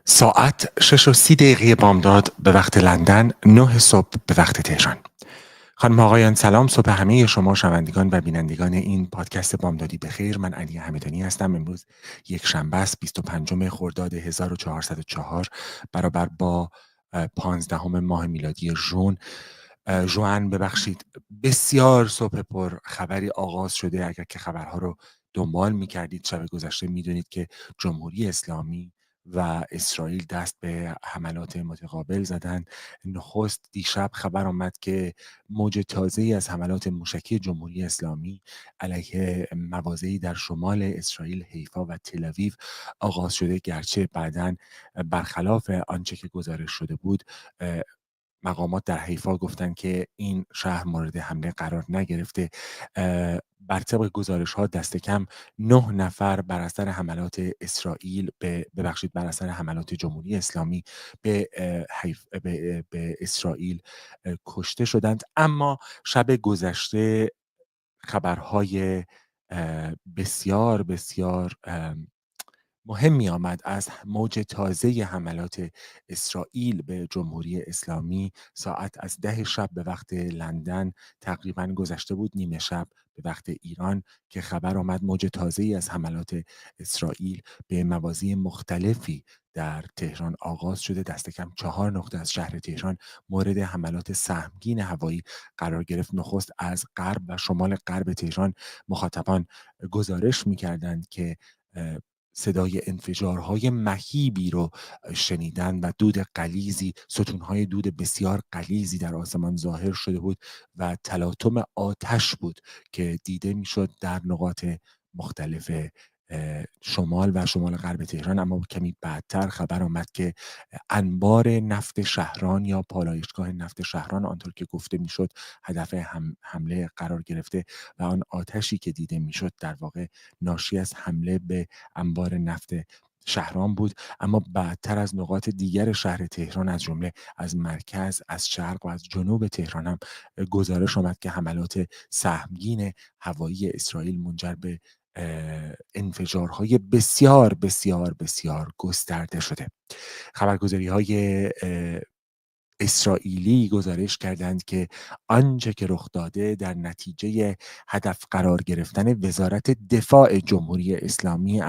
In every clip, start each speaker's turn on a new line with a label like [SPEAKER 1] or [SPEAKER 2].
[SPEAKER 1] ساعت 6:30 بامداد به وقت لندن، 9 صبح به وقت تهران. خانم و آقایان سلام، صبح همه شما شنوندگان و بینندگان این پادکست بامدادی بخیر. من علی همدانی هستم. امروز یک شنبه است، 25 خرداد 1404 برابر با 15 ماه میلادی ژوئن. ببخشید، بسیار صبح پر خبری آغاز شده. اگر که خبرها رو دنبال می‌کردید شب گذشته می‌دونید که جمهوری اسلامی و اسرائیل دست به حملات متقابل زدن. نخست دیشب خبر آمد که موج تازه‌ای از حملات موشکی جمهوری اسلامی علیه مواضعی در شمال اسرائیل، حیفا و تل‌آویو آغاز شده، گرچه بعداً برخلاف آنچه که گزارش شده بود، مقامات در حیفا گفتن که این شهر مورد حمله قرار نگرفته. بر طبق گزارش ها دست کم 9 نفر بر اثر حملات اسرائیل بر اثر حملات جمهوری اسلامی به اسرائیل کشته شدند. اما شب گذشته خبرهای بسیار بسیار مهمی آمد از موج تازه حملات اسرائیل به جمهوری اسلامی. ساعت از 10 شب به وقت لندن تقریبا گذشته بود، نیمه شب به وقت ایران، که خبر آمد موج تازه‌ای از حملات اسرائیل به مواضع مختلفی در تهران آغاز شده. دست کم 4 نقطه از شهر تهران مورد حملات سهمگین هوایی قرار گرفت. نخست از غرب و شمال غرب تهران مخاطبان گزارش می‌کردند که صدای انفجارهای مهیبی رو شنیدن و دود غلیظی، ستونهای دود بسیار غلیظی در آسمان ظاهر شده بود و تلاطم آتش بود که دیده میشد در نقاط مختلف شمال و شمال غرب تهران. اما کمی بعدتر خبر آمد که انبار نفت شهران یا پالایشگاه نفت شهران، آنطور که گفته میشد، هدف حمله قرار گرفته و آن آتشی که دیده میشد در واقع ناشی از حمله به انبار نفت شهران بود. اما بعدتر از نقاط دیگر شهر تهران، از جمله از مرکز، از شرق و از جنوب تهران هم گزارش آمد که حملات سهمگین هوایی اسرائیل منجر به انفجارهای بسیار بسیار بسیار گسترده شده. خبرگزاری‌های اسرائیلی گزارش کردند که آنچه که رخ داده در نتیجه هدف قرار گرفتن وزارت دفاع جمهوری اسلامی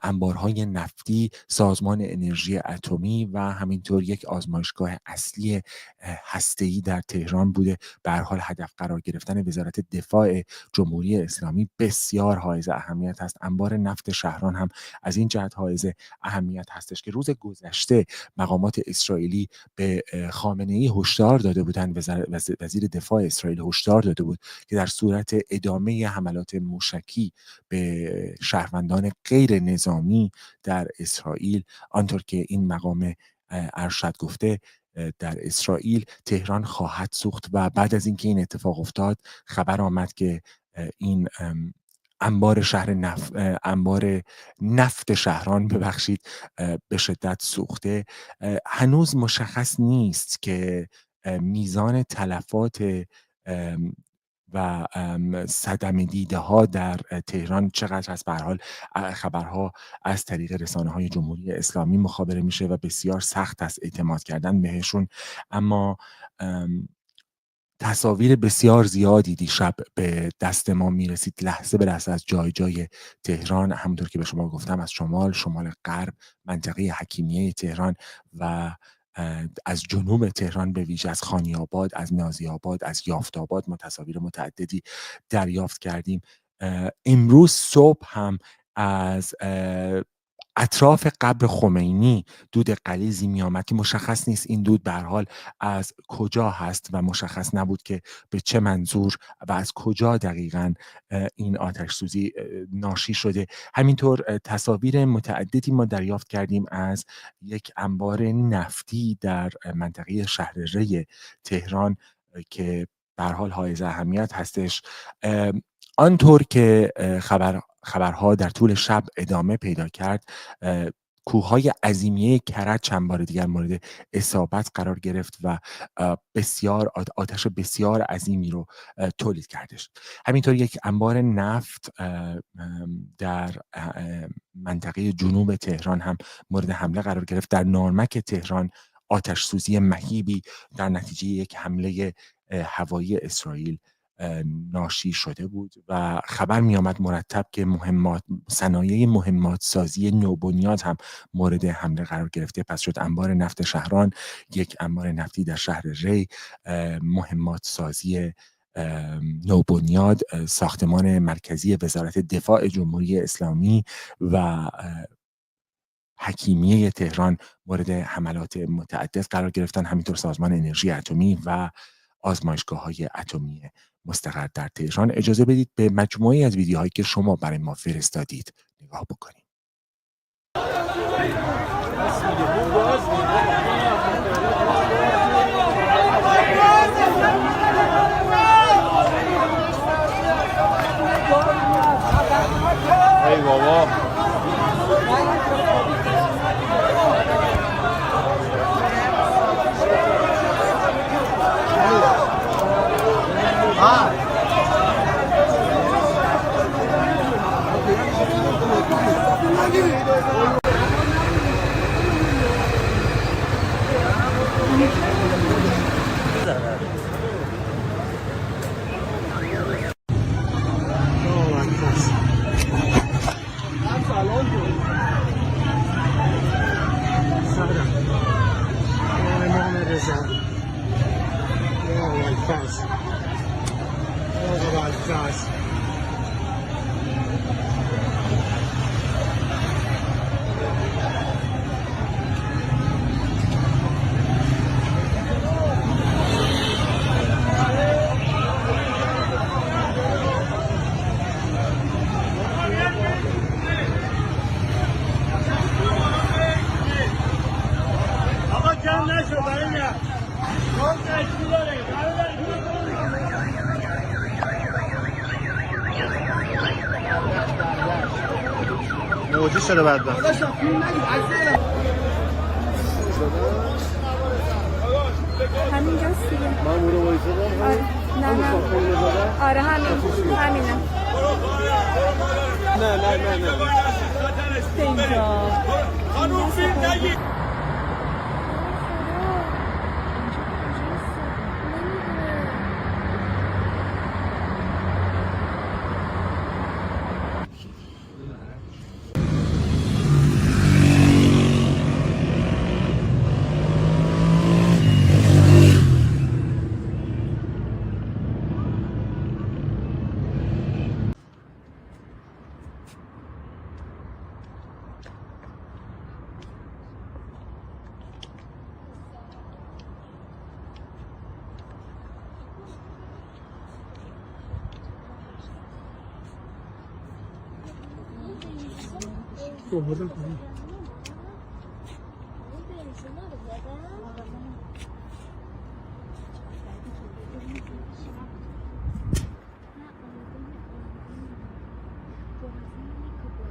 [SPEAKER 1] انبارهای نفتی، سازمان انرژی اتمی و همینطور یک آزمایشگاه اصلی هسته‌ای در تهران بوده. به هر حال هدف قرار گرفتن وزارت دفاع جمهوری اسلامی بسیار حائز اهمیت است. انبار نفت شهران هم از این جهت حائز اهمیت هستش که روز گذشته مقامات اسرائیلی به خامنه‌ای هشدار داده بودند، وزیر دفاع اسرائیل هشدار داده بود که در صورت ادامه حملات موشکی به شهروندان غیر نظامی در اسرائیل، آنطور که این مقام ارشد گفته، در اسرائیل تهران خواهد سوخت. و بعد از اینکه این اتفاق افتاد خبر آمد که این انبار نفت شهران به شدت سوخته. هنوز مشخص نیست که میزان تلفات و صدمه دیده ها در تهران چقدر است. به هر حال خبرها از طریق رسانه‌های جمهوری اسلامی مخابره میشه و بسیار سخت است اعتماد کردن بهشون. اما تصاویر بسیار زیادی دیشب به دست ما میرسید، لحظه به لحظه، از جای جای تهران. همونطور که به شما گفتم، از شمال غرب، منطقه حکیمیه تهران و از جنوب تهران به ویژه از خانی آباد، از نازی آباد، از یافت آباد ما تصاویر متعددی دریافت کردیم. امروز صبح هم از اطراف قبر خمینی دود غلیظی می آمد که مشخص نیست این دود به هر حال از کجا هست و مشخص نبود که به چه منظور و از کجا دقیقاً این آتش سوزی ناشی شده. همینطور تصاویر متعددی ما دریافت کردیم از یک انبار نفتی در منطقه شهر ری تهران که به هر حال حائز اهمیت هستش. آنطور که خبرها در طول شب ادامه پیدا کرد، کوههای عظیمیه کرج چند بار دیگر مورد اصابت قرار گرفت و بسیار آتش بسیار عظیمی رو تولید کردش. همینطور یک انبار نفت در منطقه جنوب تهران هم مورد حمله قرار گرفت. در نارمک تهران آتش سوزی مهیبی در نتیجه یک حمله هوایی اسرائیل ناشی شده بود و خبر می آمد مرتب که صنایع مهمات سازی نوبنیاد هم مورد حمله قرار گرفته. پس شد انبار نفت شهران، یک انبار نفتی در شهر ری، مهمات سازی نوبنیاد، ساختمان مرکزی وزارت دفاع جمهوری اسلامی و حکیمیه تهران مورد حملات متعدد قرار گرفتن. همینطور سازمان انرژی اتمی و آزمایشگاه‌های اتمی مستقر در تهران. اجازه بدید به مجموعی از ویدیوهایی که شما برای ما فرستادید نگاه بکنیم.
[SPEAKER 2] ای بابا موجی شده بدبخت.
[SPEAKER 3] همینجا سیگه
[SPEAKER 2] من اونو وایسادم.
[SPEAKER 3] نه آره همینه
[SPEAKER 2] نه
[SPEAKER 3] اینجا خانوم فیلم نگید.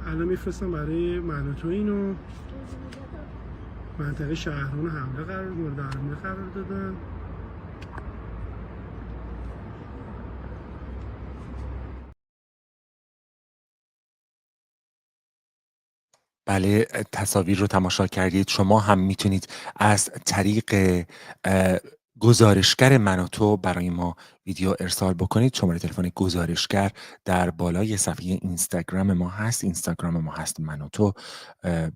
[SPEAKER 4] الان میفرستم برای مناطق اینو منطقه شهران مورد حمله قرار دادن.
[SPEAKER 1] بله، تصاویر رو تماشا کردید. شما هم میتونید از طریق گزارشگر منوتو برای ما ویدیو ارسال بکنید. شماره تلفن گزارشگر در بالای صفحه اینستاگرام ما هست. اینستاگرام ما هست منوتو،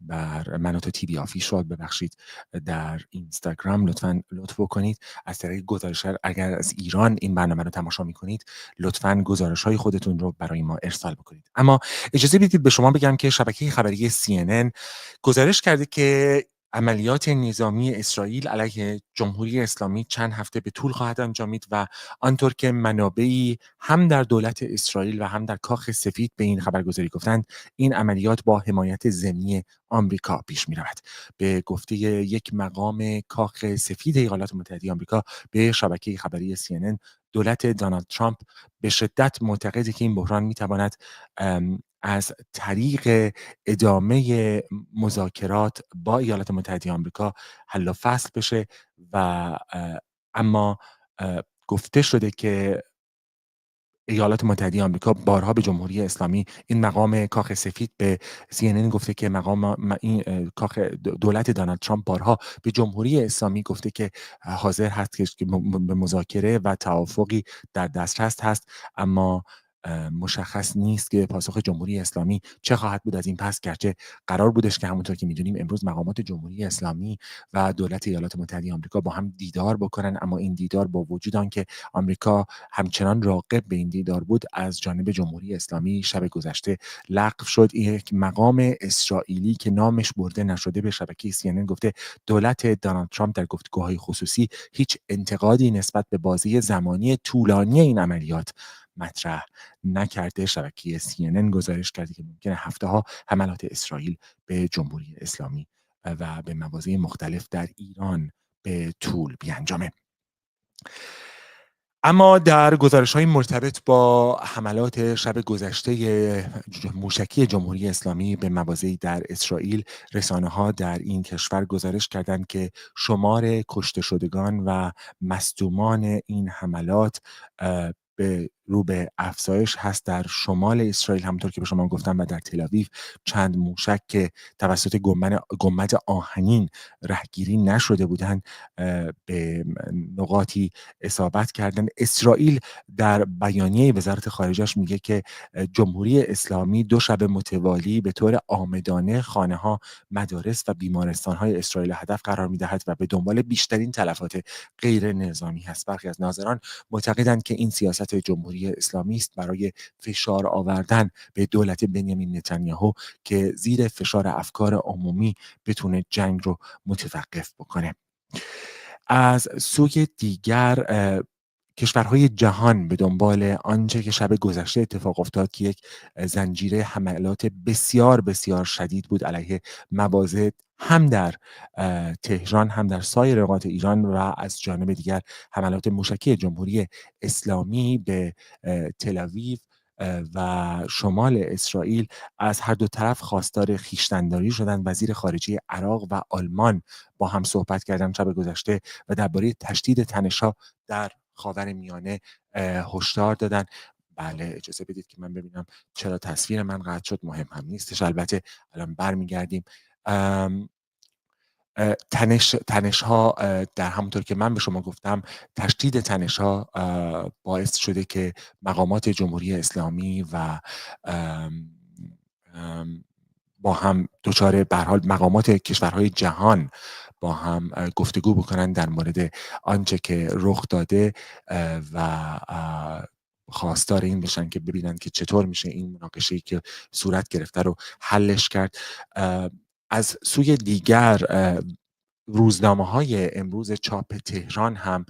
[SPEAKER 1] بر منوتو تیوی آفیشال ببخشید. در اینستاگرام لطف بکنید از طریق گزارشگر، اگر از ایران این برنامه رو تماشا میکنید لطفاً گزارش های خودتون رو برای ما ارسال بکنید. اما اجازه بدید به شما بگم که شبکه خبری CNN گزارش کرده که عملیات نظامی اسرائیل علیه جمهوری اسلامی چند هفته به طول خواهد انجامید و آنطور که منابعی هم در دولت اسرائیل و هم در کاخ سفید به این خبرگزاری گفتند، این عملیات با حمایت ضمنی آمریکا پیش می رود. به گفته یک مقام کاخ سفید ایالات متحده آمریکا به شبکه خبری CNN، دولت دونالد ترامپ به شدت معتقده که این بحران می تواند از طریق ادامه مذاکرات با ایالات متحده آمریکا حل و فصل بشه و اما گفته شده که ایالات متحده آمریکا بارها به جمهوری اسلامی این مقام کاخ سفید به CNN گفته که این کاخ دولت دونالد ترامپ بارها به جمهوری اسلامی گفته که حاضر هست که به مذاکره و توافقی در دسترس هست، اما مشخص نیست که پاسخ جمهوری اسلامی چه خواهد بود از این پس، گرچه قرار بودش که همونطور که میدونیم امروز مقامات جمهوری اسلامی و دولت ایالات متحده آمریکا با هم دیدار بکنن، اما این دیدار با وجود آنکه آمریکا همچنان راغب به این دیدار بود از جانب جمهوری اسلامی شب گذشته لغو شد. یک مقام اسرائیلی که نامش برده نشده به شبکه CNN گفته دولت دونالد ترامپ در گفتگوهای خصوصی هیچ انتقادی نسبت به بازه زمانی طولانی این عملیات مطرح نکرده. شبکه CNN گزارش کرده که ممکنه هفته‌ها حملات اسرائیل به جمهوری اسلامی و به مواضع مختلف در ایران به طول بیانجامه. اما در گزارش‌های مرتبط با حملات شب گذشته موشکی جمهوری اسلامی به مواضعی در اسرائیل، رسانه‌ها در این کشور گزارش کردند که شمار کشته شدگان و مصدومان این حملات رو به افزایش هست. در شمال اسرائیل همونطور که به شما گفتم و در تل‌آویو چند موشک که توسط گنبد آهنین رهگیری نشده بودند به نقاطی اصابت کردند. اسرائیل در بیانیه وزارت خارجه‌اش میگه که جمهوری اسلامی 2 شب متوالی به طور عامدانه خانه‌ها، مدارس و بیمارستان‌های اسرائیل هدف قرار می‌دهد و به دنبال بیشترین تلفات غیر نظامی هست. برخی از ناظران معتقدند که این سیاست جمهوری اسلامی است برای فشار آوردن به دولت بنیامین نتانیاهو که زیر فشار افکار عمومی بتونه جنگ رو متوقف بکنه. از سوی دیگر کشورهای جهان به دنبال آنچه که شب گذشته اتفاق افتاد که یک زنجیره حملات بسیار بسیار شدید بود علیه مواضع هم در تهران هم در سایر نقاط ایران و از جانب دیگر حملات موشکی جمهوری اسلامی به تل‌آویو و شمال اسرائیل، از هر دو طرف خواستار خویشتن‌داری شدند. وزیر خارجه عراق و آلمان با هم صحبت کردند شب گذشته و درباره تشدید تنش‌ها در خاورمیانه هشدار دادن. بله اجازه بدید که من ببینم چرا تصویر من قطع شد، مهم هم نیستش، البته الان برمیگردیم. تنش ها در همونطور که من به شما گفتم، تشدید تنش ها باعث شده که مقامات جمهوری اسلامی و با هم دچار به هر حال مقامات کشورهای جهان با هم گفتگو بکنن در مورد آنچه که رخ داده و خواستار این بشن که ببینن که چطور میشه این مناقشه‌ای که صورت گرفته رو حلش کرد. از سوی دیگر روزنامه‌های امروز چاپ تهران هم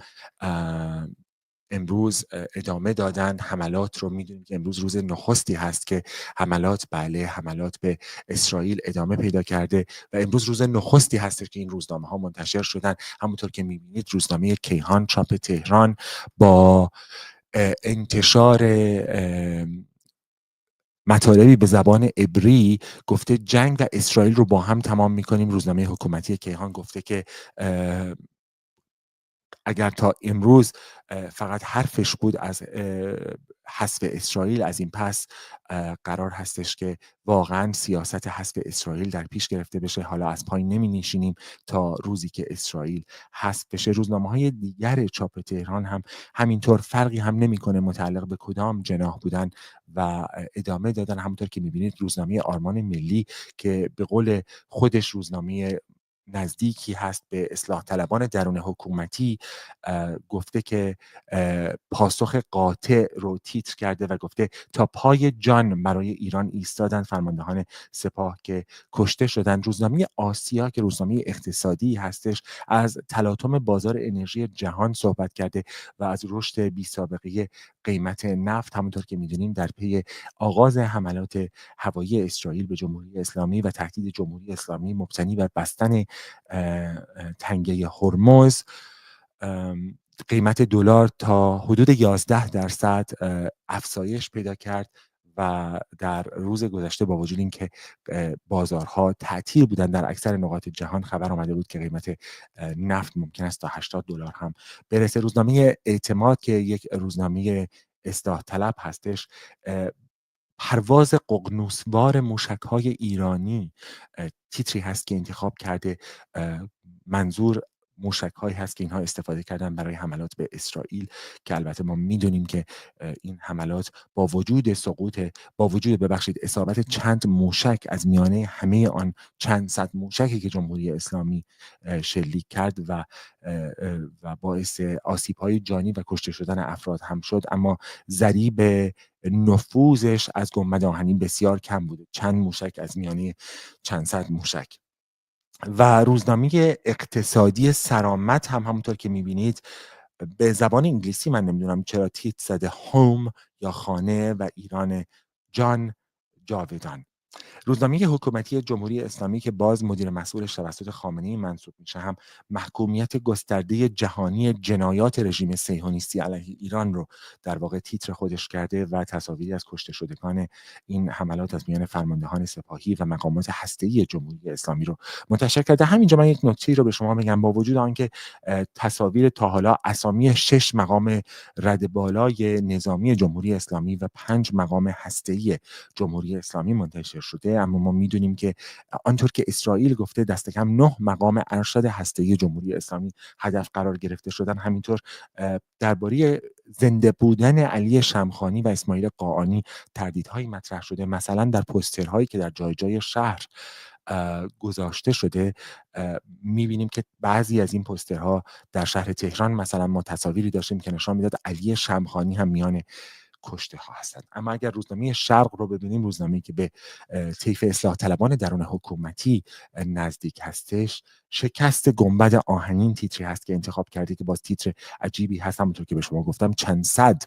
[SPEAKER 1] امروز ادامه دادن حملات رو. میدونیم که امروز روز نخستی هست که حملات به اسرائیل ادامه پیدا کرده و امروز روز نخستی هست که این روزنامه ها منتشر شدن. همونطور که میبینید روزنامه کیهان چاپ تهران با انتشار مطالبی به زبان عبری گفته جنگ و اسرائیل رو با هم تمام میکنیم. روزنامه حکومتی کیهان گفته که اگر تا امروز فقط حرفش بود از حذف اسرائیل، از این پس قرار هستش که واقعا سیاست حذف اسرائیل در پیش گرفته بشه. حالا از پایین نمی نشینیم تا روزی که اسرائیل حذف بشه. روزنامه‌های دیگر چاپ تهران هم همینطور، فرقی هم نمی‌کنه متعلق به کدام جناح بودن و ادامه دادن. همونطور که می‌بینید روزنامه آرمان ملی که به قول خودش روزنامه نزدیکی هست به اصلاح طلبان درون حکومتی، گفته که پاسخ قاطع رو تیتر کرده و گفته تا پای جان برای ایران ایستادن فرماندهان سپاه که کشته شدن. روزنامه آسیا که روزنامه اقتصادی هستش از تلاطم بازار انرژی جهان صحبت کرده و از رشد بی سابقه قیمت نفت. همونطور که میدونیم در پی آغاز حملات هوایی اسرائیل به جمهوری اسلامی و تهدید جمهوری اسلامی مبتنی بر بستن تنگه هرمز، قیمت دلار تا حدود 11% افزایش پیدا کرد و در روز گذشته با وجود اینکه بازارها تعطیل بودن در اکثر نقاط جهان، خبر آمده بود که قیمت نفت ممکن است تا $80 هم برسه. روزنامه اعتماد که یک روزنامه اصلاح طلب هستش، پرواز ققنوسوار موشک‌های ایرانی تیتری هست که انتخاب کرده. منظور موشک‌هایی هست که اینها استفاده کردن برای حملات به اسرائیل، که البته ما میدونیم که این حملات با وجود اصابت چند موشک از میانه همه آن چند صد موشکی که جمهوری اسلامی شلیک کرد و باعث آسیب‌های جانی و کشته شدن افراد هم شد، اما ضریب نفوذش از گنبد آهنین بسیار کم بوده، چند موشک از میانه چند صد موشک. و روزنامه اقتصادی سرآمد هم همونطور که میبینید به زبان انگلیسی، من نمیدونم چرا تیتر زده هوم یا خانه و ایران جان جاودان. روزنامه حکومتی جمهوری اسلامی که باز مدیر مسئولش توسط خامنه‌ای منصوب میشه هم محکومیت گسترده جهانی جنایات رژیم صهیونیستی علیه ایران رو در واقع تیتر خودش کرده و تصاویری از کشته شدگان این حملات از میان فرماندهان سپاهی و مقامات هسته‌ای جمهوری اسلامی رو منتشر کرده. همینجا من یک نکته رو به شما بگم. با وجود آنکه تصاویر تا حالا اسامی 6 مقام رد بالای نظامی جمهوری اسلامی و 5 مقام هسته‌ای جمهوری اسلامی منتشر شده، اما ما میدونیم که آنطور که اسرائیل گفته دست کم 9 مقام ارشد هسته‌ای جمهوری اسلامی هدف قرار گرفته شدن. همینطور درباره زنده بودن علی شمخانی و اسماعیل قاآنی تردیدهایی مطرح شده. مثلا در پوسترهایی که در جای جای شهر گذاشته شده میبینیم که بعضی از این پوسترها در شهر تهران مثلا ما تصاویری داشتیم که نشان میداد علی شمخانی هم میان کشته ها هستند. اما اگر روزنامه شرق رو ببینیم، روزنامه‌ای که به طیف اصلاح طلبان درون حکومتی نزدیک هستش، شکست گنبد آهنین تیتری هست که انتخاب کرده که باز تیتر عجیبی هست. همونطور که به شما گفتم چند صد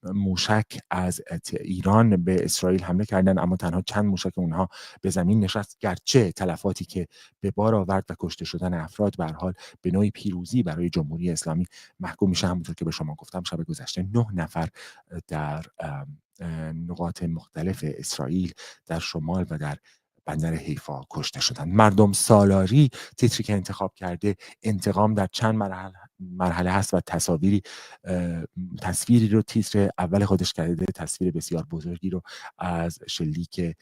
[SPEAKER 1] موشک از ایران به اسرائیل حمله کردن، اما تنها چند موشک اونها به زمین نشست، گرچه تلفاتی که به بار آورد و کشته شدن افراد به هر حال به نوعی پیروزی برای جمهوری اسلامی محکوم میشه. همونطور که به شما گفتم شب گذشته 9 نفر در نقاط مختلف اسرائیل در شمال و در بندر حیفا کشته شدند. مردم سالاری تیتری که انتخاب کرده انتقام در چند مرحله هست و تصویری رو تیتر اول خودش کرده، تصویر بسیار بزرگی رو از شلیک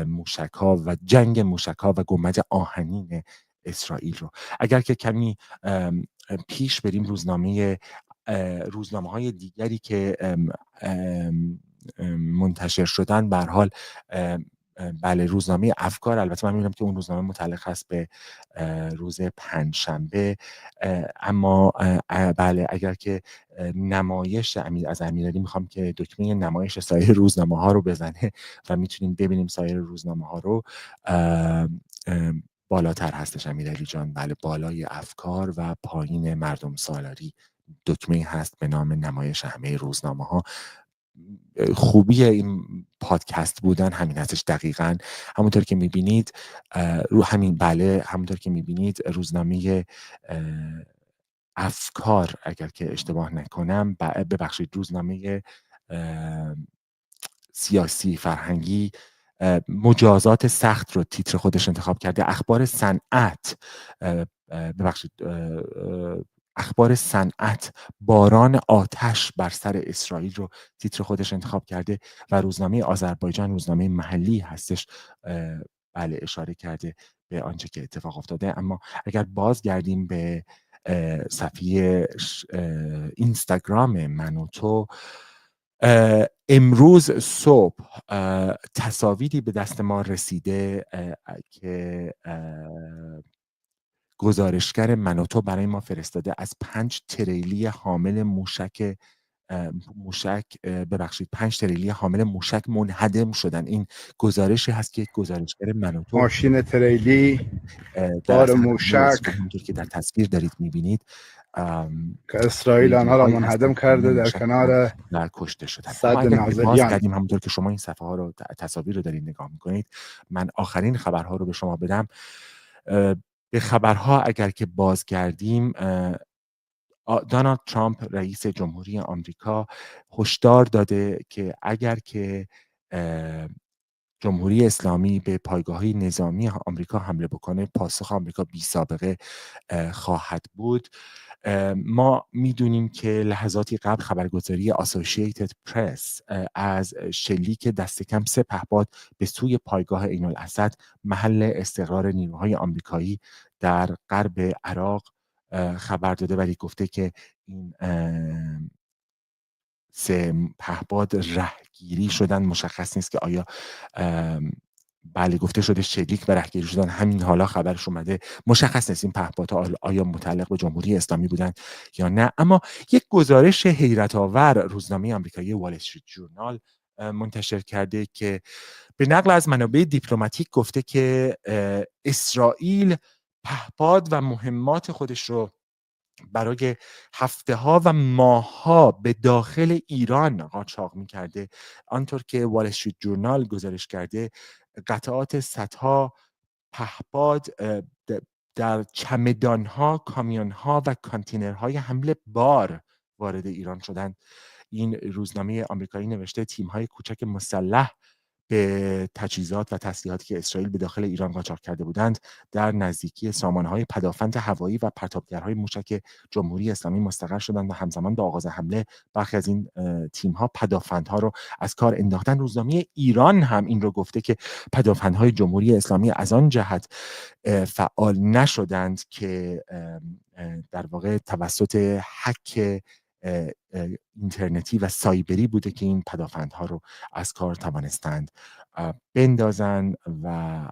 [SPEAKER 1] موشک‌ها و جنگ موشک‌ها و گنبد آهنین اسرائیل رو. اگر که کمی پیش بریم، روزنامه‌های دیگری که منتشر شدن به هر حال بله، روزنامه افکار، البته من می‌بینم که اون روزنامه متعلق هست به روز پنجشنبه، اما بله اگر که نمایش از امیرعلی میخوام که دکمه نمایش سایر روزنامه ها رو بزنه و میتونیم ببینیم سایر روزنامه ها رو. بالاتر هستش امیرعلی جان، بله، بالای افکار و پایین مردم سالاری دکمه هست به نام نمایش همه روزنامه ها. خوبی این پادکست بودن همین هستش، دقیقاً همونطور که میبینید همونطور که میبینید روزنامه افکار، اگر که اشتباه نکنم، ببخشید روزنامه سیاسی فرهنگی مجازات سخت رو تیتر خودش انتخاب کرده. اخبار صنعت باران آتش بر سر اسرائیل رو تیتر خودش انتخاب کرده و روزنامه آذربایجان، روزنامه محلی هستش، بله اشاره کرده به آنچه که اتفاق افتاده. اما اگر بازگردیم به صفحه اینستاگرام من و تو، امروز صبح تصاویری به دست ما رسیده که گزارشگر من و تو برای ما فرستاده از 5 تریلی حامل موشک 5 تریلی حامل موشک منهدم شدن. این گزارشی هست که گزارشگر من و تو
[SPEAKER 5] ماشین تریلی بار موشک
[SPEAKER 1] همونطور که در تصویر دارید میبینید
[SPEAKER 5] که اسرائیل آنها را منهدم کرده در کنار
[SPEAKER 1] کشته شدن.
[SPEAKER 5] صد نازلیان.
[SPEAKER 1] همونطور که شما این صفحه ها رو، تصاویر رو دارید نگاه میکنید، من آخرین خبرها رو به شما بدم. به خبرها اگر که بازگردیم، دونالد ترامپ رئیس جمهوری آمریکا هشدار داده که اگر که جمهوری اسلامی به پایگاه‌های نظامی آمریکا حمله بکنه، پاسخ آمریکا بی سابقه خواهد بود. ما میدونیم که لحظاتی قبل خبرگزاری آسوشییتد پرس از شلیک دست کم 3 پهپاد به سوی پایگاه عین الاسد محل استقرار نیروهای آمریکایی در غرب عراق خبر داده، ولی گفته که این 3 پهپاد رهگیری شدن. مشخص نیست که آیا بله گفته شده شلیک و رهگیری شدن، همین حالا خبرش اومده. مشخص نیست این پهپادها آیا متعلق به جمهوری اسلامی بودن یا نه. اما یک گزارش حیرت آور روزنامه آمریکایی وال استریت جورنال منتشر کرده که به نقل از منابع دیپلماتیک گفته که اسرائیل پهپاد و مهمات خودش رو برای هفته‌ها و ماه‌ها به داخل ایران قاچاق می‌کرده. آنطور که وال استریت جورنال گزارش کرده، قطعات صدها پهپاد در چمدان‌ها، کامیون‌ها و کانتینرهای حمل بار وارد ایران شدند. این روزنامه آمریکایی نوشته تیم‌های کوچک مسلح به تجهیزات و تسلیحاتی که اسرائیل به داخل ایران قاچاق کرده بودند در نزدیکی سامانه‌های پدافند هوایی و پرتابگرهای موشک جمهوری اسلامی مستقر شدند و همزمان با آغاز حمله برخی از این تیم‌ها پدافندها رو از کار انداختن. روزنامه ایران هم این رو گفته که پدافندهای جمهوری اسلامی از آن جهت فعال نشدند که در واقع توسط هک اینترنتی و سایبری بوده که این پدافندها رو از کار توانستند بندازن و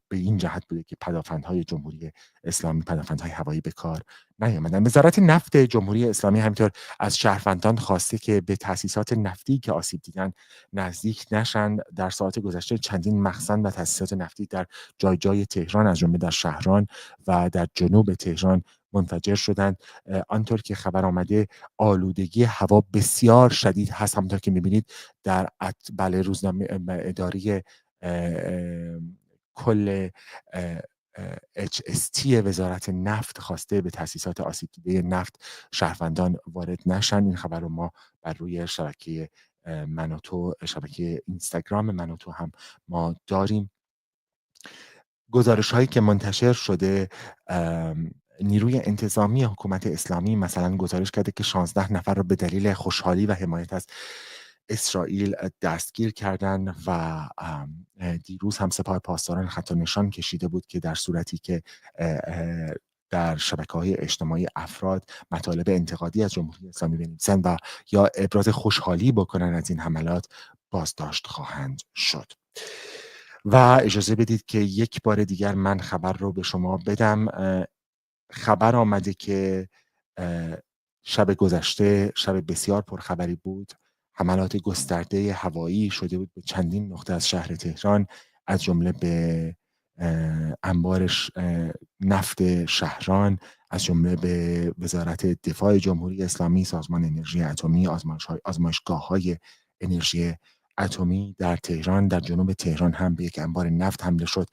[SPEAKER 1] به این جهت بوده که پدافندهای جمهوری اسلامی، پدافندهای هوایی به کار نیامدن. وزارت نفت جمهوری اسلامی همینطور از شهروندان خواسته که به تأسیسات نفتی که آسیب دیدن نزدیک نشن. در ساعات گذشته چندین مخزن و تأسیسات نفتی در جای جای تهران از جمله در شهران و در جنوب تهران منفجر شدند. آنطور که خبر آمده آلودگی هوا بسیار شدید هست. همونطور که می‌بینید در بله روزنامه اداری کل HST وزارت نفت خواسته به تأسیسات آسیب دیده نفت شهروندان وارد نشن. این خبر رو ما بر روی شبکه منوتو، شبکه اینستاگرام منوتو هم ما داریم. گزارش هایی که منتشر شده، نیروی انتظامی حکومت اسلامی مثلا گزارش کرده که 16 نفر رو به دلیل خوشحالی و حمایت از اسرائیل دستگیر کردن و دیروز هم سپاه پاسداران خط و نشان کشیده بود که در صورتی که در شبکه‌های اجتماعی افراد مطالب انتقادی از جمهوری اسلامی بنویسند و یا ابراز خوشحالی بکنن از این حملات، بازداشت خواهند شد. و اجازه بدید که یک بار دیگر من خبر رو به شما بدم. خبر آمده که شب گذشته شب بسیار پرخبری بود. حملات گسترده هوایی شده بود به چندین نقطه از شهر تهران، از جمله به انبار نفت شهران، از جمله به وزارت دفاع جمهوری اسلامی، سازمان انرژی اتمی، آزمایشگاه‌های انرژی اتمی در تهران. در جنوب تهران هم به یک انبار نفت حمله شد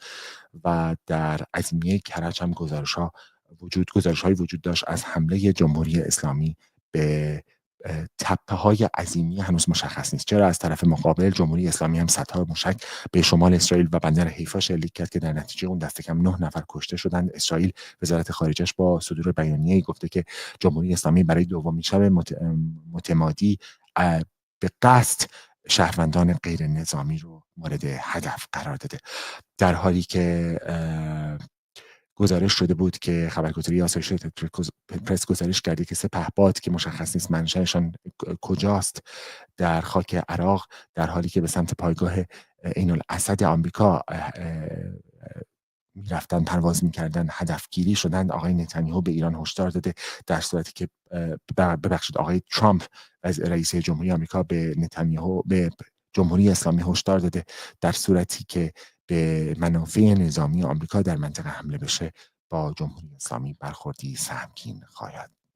[SPEAKER 1] و در عظیمیه کرج هم گزارش‌هایی وجود داشت از حمله جمهوری اسلامی به تپه‌های عظیمیه. هنوز مشخص نیست چرا از طرف مقابل جمهوری اسلامی هم صدها موشک به شمال اسرائیل و بندر حیفا شلیک کرد که در نتیجه اون دست کم 9 نفر کشته شدند. اسرائیل وزارت خارجه‌اش با صدور بیانیه‌ای گفته که جمهوری اسلامی برای دومین شب متمادی به قصد شهروندان غیر نظامی رو مورد هدف قرار داده، در حالی که گزارش شده بود که خبرگزاری آسوشییتد پرس گزارش کرده که 3 پهپاد که مشخص نیست منشأشان کجاست در خاک عراق، در حالی که به سمت پایگاه عین الاسد آمریکا میرفتن پرواز میکردن هدفگیری شدند. آقای نتانیاهو به ایران هشدار داده، در صورتی که آقای ترامپ رئیس جمهوری آمریکا به جمهوری اسلامی هشدار داده در صورتی که به منافع نظامی آمریکا در منطقه حمله بشه با جمهوری اسلامی برخوردی سهمگین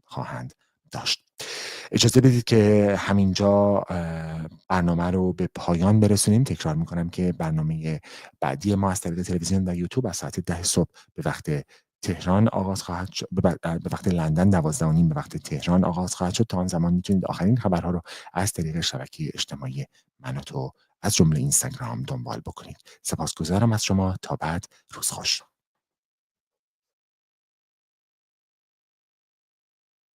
[SPEAKER 1] خواهند داشت. اجازه بدید که همینجا برنامه رو به پایان برسونیم. تکرار میکنم که برنامه بعدی ما از طریق تلویزیون و یوتیوب از ساعت 10 صبح به وقت تهران آغاز خواهد شد، به وقت لندن 12:30 به وقت تهران آغاز خواهد شد. تا آن زمان میتونید آخرین خبرها رو از طریق شبکه اجتماعی من و تو از جمله اینستاگرام دنبال بکنید. سپاسگزارم از شما. تا بعد، روز خوش.